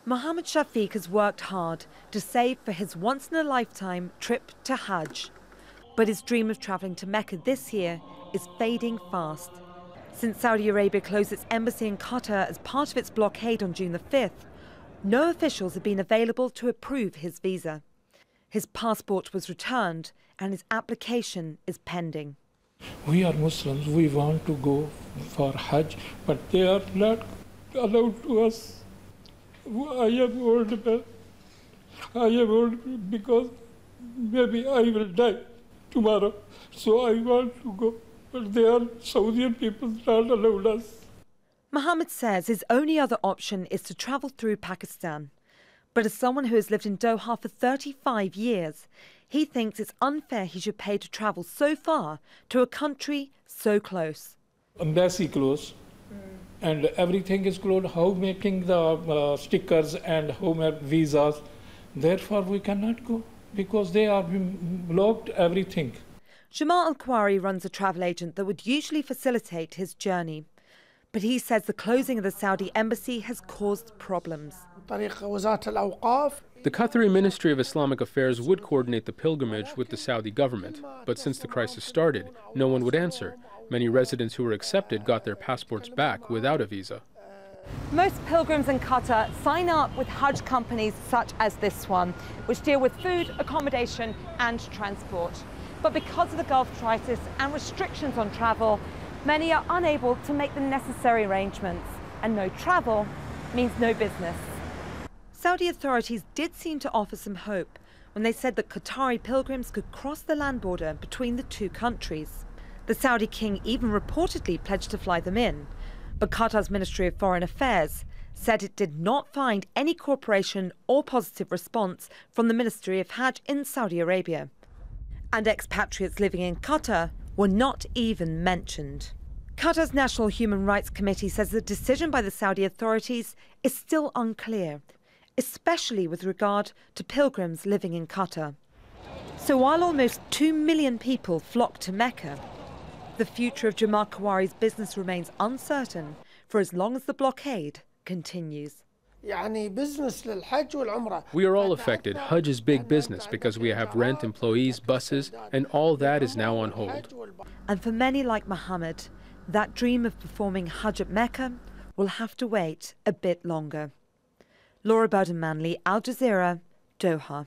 Mohammed Shafiq has worked hard to save for his once-in-a-lifetime trip to Hajj. But his dream of travelling to Mecca this year is fading fast. Since Saudi Arabia closed its embassy in Qatar as part of its blockade on June the 5th, no officials have been available to approve his visa. His passport was returned and his application is pending. We are Muslims, we want to go for Hajj, but they are not allowed to us. I am old, man. I am old because maybe I will die tomorrow. So I want to go, but they are Saudian people not allowed us. Mohammed says his only other option is to travel through Pakistan. But as someone who has lived in Doha for 35 years, he thinks it's unfair he should pay to travel so far to a country so close. Embassy closed. And everything is closed. How making the stickers and home visas? Therefore, we cannot go because they are blocked everything. Jamal Al-Khwari runs a travel agent that would usually facilitate his journey. But he says the closing of the Saudi embassy has caused problems. The Qatari Ministry of Islamic Affairs would coordinate the pilgrimage with the Saudi government, but since the crisis started, no one would answer. Many residents who were accepted got their passports back without a visa. Most pilgrims in Qatar sign up with Hajj companies such as this one, which deal with food, accommodation and transport. But because of the Gulf crisis and restrictions on travel, many are unable to make the necessary arrangements, and no travel means no business. Saudi authorities did seem to offer some hope when they said that Qatari pilgrims could cross the land border between the two countries. The Saudi king even reportedly pledged to fly them in, but Qatar's Ministry of Foreign Affairs said it did not find any cooperation or positive response from the Ministry of Hajj in Saudi Arabia. And expatriates living in Qatar were not even mentioned. Qatar's National Human Rights Committee says the decision by the Saudi authorities is still unclear, especially with regard to pilgrims living in Qatar. So while almost 2 million people flock to Mecca, the future of Jamal Khwari's business remains uncertain for as long as the blockade continues. We are all affected. Hajj is big business because we have rent, employees, buses, and all that is now on hold. And for many like Mohammed, that dream of performing Hajj at Mecca will have to wait a bit longer. Laura Burdon-Manley, Al Jazeera, Doha.